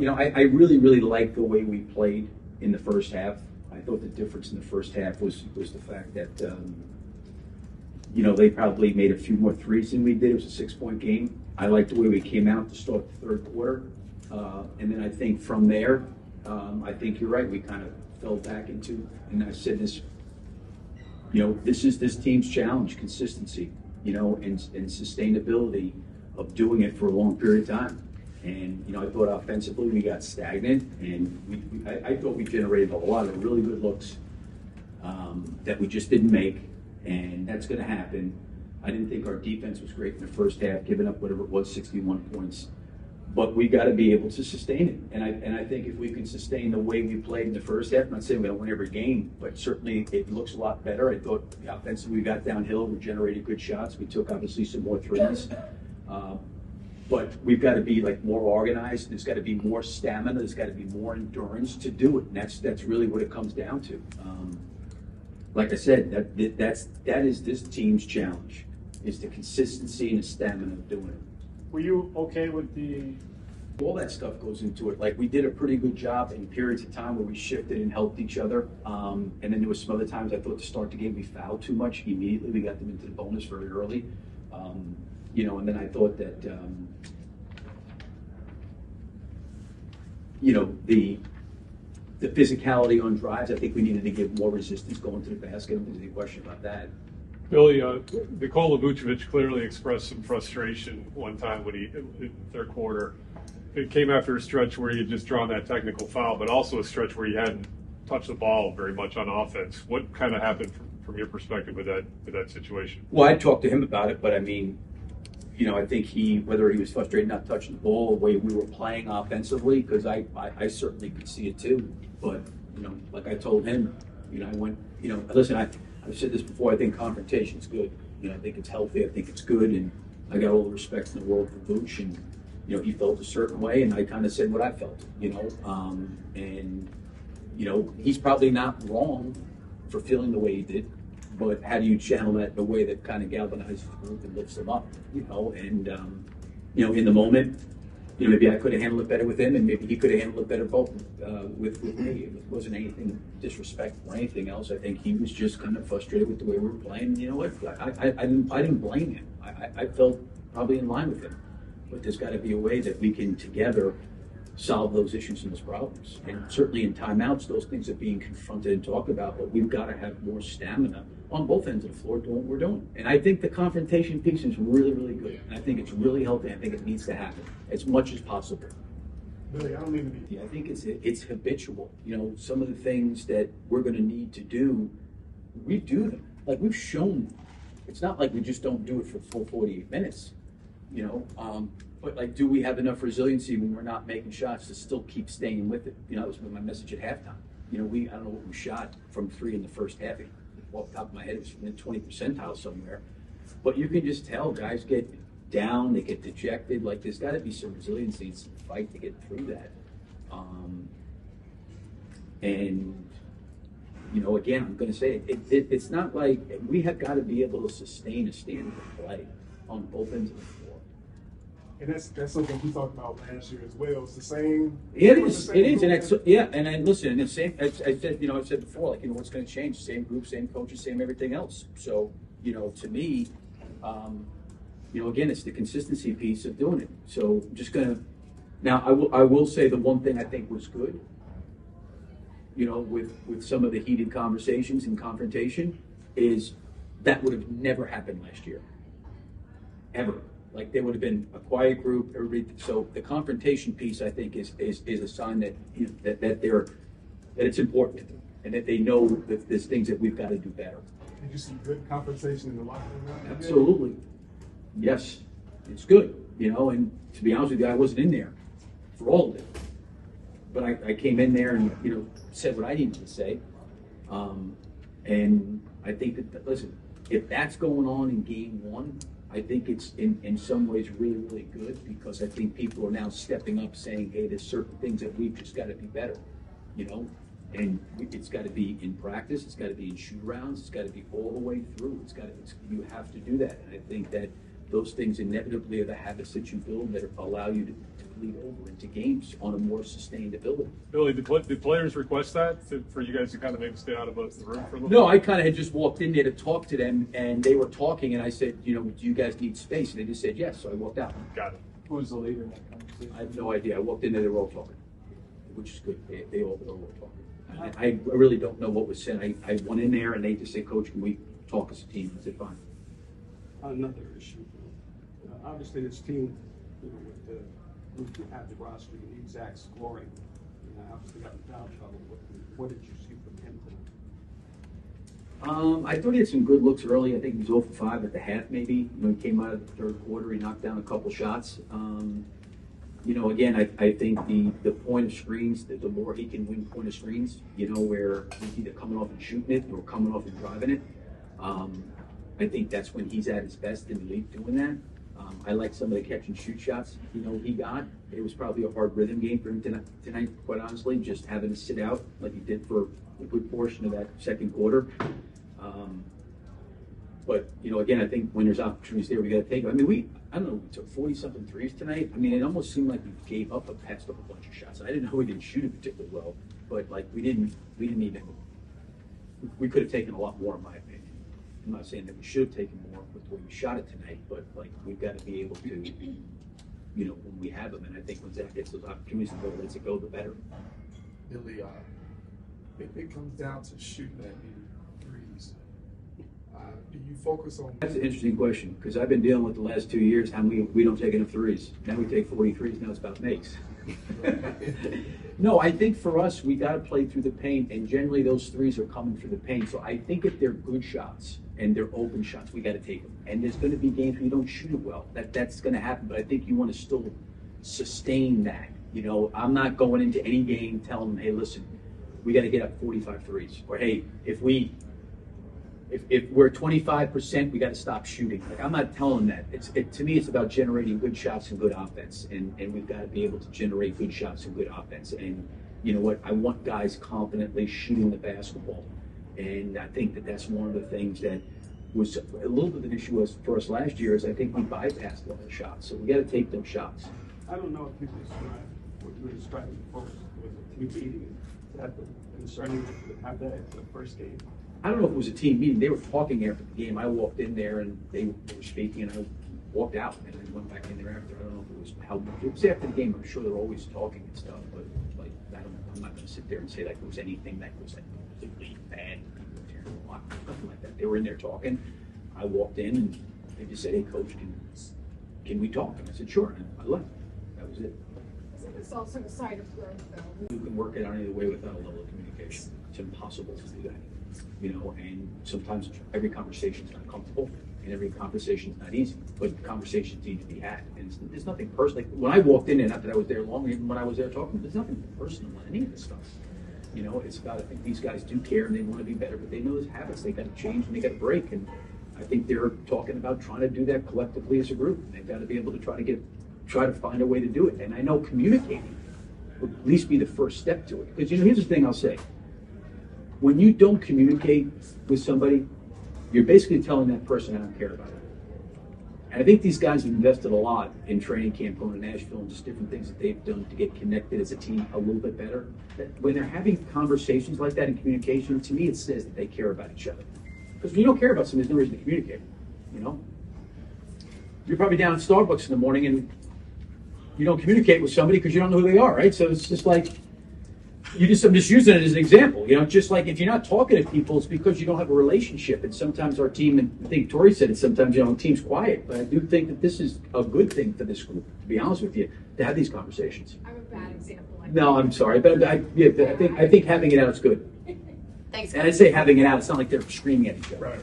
I really, really liked the way we played in the first half. I thought the difference in the first half was the fact that, they probably made a few more threes than we did. It was a 6-point game. I liked the way we came out to start the third quarter. And then I think from there, I think you're right. We kind of fell back into, and I said this, this is this team's challenge, consistency, and sustainability of doing it for a long period of time. And, I thought offensively we got stagnant, and I thought we generated a lot of really good looks that we just didn't make, and that's going to happen. I didn't think our defense was great in the first half, giving up whatever it was, 61 points. But we got to be able to sustain it. And I think if we can sustain the way we played in the first half, I'm not saying we're going to win every game, but certainly it looks a lot better. I thought the offensively we got downhill, we generated good shots. We took obviously some more threes. But we've got to be more organized. There's got to be more stamina. There's got to be more endurance to do it. And that's really what it comes down to. Like I said, that is this team's challenge, is the consistency and the stamina of doing it. Were you okay with all that stuff goes into it. Like, we did a pretty good job in periods of time where we shifted and helped each other. And then there was some other times I thought to start the game we fouled too much. Immediately we got them into the bonus very early. And then I thought that, the physicality on drives, I think we needed to give more resistance going to the basket. I don't think there's any question about that. Billy, Nikola Vucevic clearly expressed some frustration one time when in the third quarter. It came after a stretch where he had just drawn that technical foul, but also a stretch where he hadn't touched the ball very much on offense. What kind of happened from your perspective with that situation? Well, I talked to him about it, but I mean, I think whether he was frustrated not touching the ball, the way we were playing offensively, because I certainly could see it too. But, like I told him, I went, listen, I've said this before, I think confrontation's good. I think it's healthy, I think it's good, and I got all the respect in the world for Vooch, and, he felt a certain way, and I kind of said what I felt, and, he's probably not wrong for feeling the way he did, but how do you channel that in a way that kind of galvanizes the group and lifts them up, and, in the moment, maybe I could have handled it better with him, and maybe he could have handled it better both with me. It wasn't anything disrespectful or anything else. I think he was just kind of frustrated with the way we were playing. And you know what? I didn't blame him. I felt probably in line with him. But there's got to be a way that we can together solve those issues and those problems. And certainly in timeouts, those things are being confronted and talked about, but we've got to have more stamina on both ends of the floor doing what we're doing. And I think the confrontation piece is really, really good. And I think it's really healthy. I think it needs to happen as much as possible. Billy, I don't mean to be... I think it's habitual. Some of the things that we're going to need to do, we do them. Like, we've shown, it's not like we just don't do it for full 48 minutes, but do we have enough resiliency when we're not making shots to still keep staying with it? That was my message at halftime. I don't know what we shot from three in the first half. Off the top of my head, it was from the 20 percentile somewhere. But you can just tell guys get down, they get dejected. There's got to be some resiliency and some fight to get through that. Again, I'm going to say it's not like we have got to be able to sustain a standard of play on both ends of the floor. And that's something we talked about last year as well. It's the same. It is, and and listen, the same. I said, I said before, what's going to change? Same group, same coaches, same everything else. So, to me, again, it's the consistency piece of doing it. So, I'm just gonna. Now, I will say the one thing I think was good. With some of the heated conversations and confrontation, is that would have never happened last year, ever. There would have been a quiet group, everybody. So the confrontation piece, I think, is a sign that that it's important to them, and that they know that there's things that we've got to do better. Did you see good confrontation in the locker room? Absolutely, yes, it's good. And to be honest with you, I wasn't in there for all of it, but I came in there and said what I needed to say, and I think that listen, if that's going on in game one, I think it's in some ways really, really good, because I think people are now stepping up saying, hey, there's certain things that we've just got to be better, and it's got to be in practice, it's got to be in shoot rounds, it's got to be all the way through. You have to do that. And I think that those things inevitably are the habits that you build that allow you to bleed over into games on a more sustained ability. Billy, did players request that for you guys to kind of maybe stay out of the room for a little No, bit? I kind of had just walked in there to talk to them, and they were talking, and I said, do you guys need space? And they just said yes, so I walked out. Got it. Who was the leader in that conversation? I have no idea. I walked in there, they were all talking, which is good. They all were talking. I really don't know what was said. I went in there, and they just said, Coach, can we talk as a team? I said, fine. Another issue. Obviously, this team, with you have the roster, you need Zach scoring. Obviously got in foul trouble. What did you see from him tonight? I thought he had some good looks early. I think he was 0 for 5 at the half, maybe. He came out of the third quarter. He knocked down a couple shots. Again, I think the point of screens, the more he can win point of screens, where he's either coming off and shooting it or coming off and driving it. I think that's when he's at his best in the league doing that. I like some of the catch and shoot shots, he got. It was probably a hard rhythm game for him tonight, quite honestly, just having to sit out like he did for a good portion of that second quarter. But again, I think when there's opportunities there, we got to take them. I mean, I don't know, we took 40-something threes tonight. I mean, it almost seemed like we gave up and passed up a bunch of shots. I didn't know we didn't shoot it particularly well, but we didn't even. We could have taken a lot more, in my opinion. I'm not saying that we should have taken more with the way we shot it tonight, but we've got to be able to, when we have them, and I think when Zach gets those opportunities to go, lets it go, the better. Billy, if it comes down to shooting that many threes, do you focus on? That's an interesting question, because I've been dealing with the last 2 years how we don't take enough threes. Now we take 40 threes, now it's about makes. No, I think for us, we got to play through the paint, and generally those threes are coming through the paint. So I think if they're good shots and they're open shots, we got to take them. And there's going to be games where you don't shoot it well. That's going to happen, but I think you want to still sustain that. I'm not going into any game telling them, hey, listen, we got to get up 45 threes, or hey, if we're 25%, we got to stop shooting. I'm not telling them that. To me, it's about generating good shots and good offense, and we've got to be able to generate good shots and good offense. And you know what? I want guys confidently shooting the basketball, and I think that's one of the things that was a little bit of an issue for us last year. Is I think we bypassed a lot of shots, so we got to take those shots. I don't know if you describe what you were describing before was a team meeting. And starting to have that after the first game. I don't know if it was a team meeting. They were talking after the game. I walked in there and they were speaking, and I walked out and I went back in there after. I don't know if it was how it was after the game. I'm sure they're always talking and stuff, but I'm not going to sit there and say it was anything that was completely bad. Nothing like that. They were in there talking. I walked in and they just said, "Hey, coach, can we talk?" And I said, "Sure." And I left. That was it. It's also a sign of growth, though. You can work it out any way without a level of communication. It's impossible to do that. And sometimes every conversation is not comfortable and every conversation is not easy, but conversations need to be had. And there's nothing personal. Like when I walked in, and not that I was there long, even when I was there talking, there's nothing personal in any of this stuff. It's about, I think these guys do care and they want to be better, but they know there's habits they got to change and they got to break. And I think they're talking about trying to do that collectively as a group. And they've got to be able to try to find a way to do it. And I know communicating would at least be the first step to it. Because here's the thing I'll say. When you don't communicate with somebody, you're basically telling that person I don't care about it. And I think these guys have invested a lot in training camp, going to Nashville, and just different things that they've done to get connected as a team a little bit better. That when they're having conversations like that in communication, to me it says that they care about each other. Because when you don't care about something, there's no reason to communicate. You're probably down at Starbucks in the morning and you don't communicate with somebody because you don't know who they are, right? So it's just like, I'm just using it as an example, just like if you're not talking to people, it's because you don't have a relationship. And sometimes our team, and I think Tori said it, sometimes, the team's quiet. But I do think that this is a good thing for this group, to be honest with you, to have these conversations. I'm a bad example. No, I'm sorry. But I think having it out is good. Thanks. And I say having it out, it's not like they're screaming at each other. Right.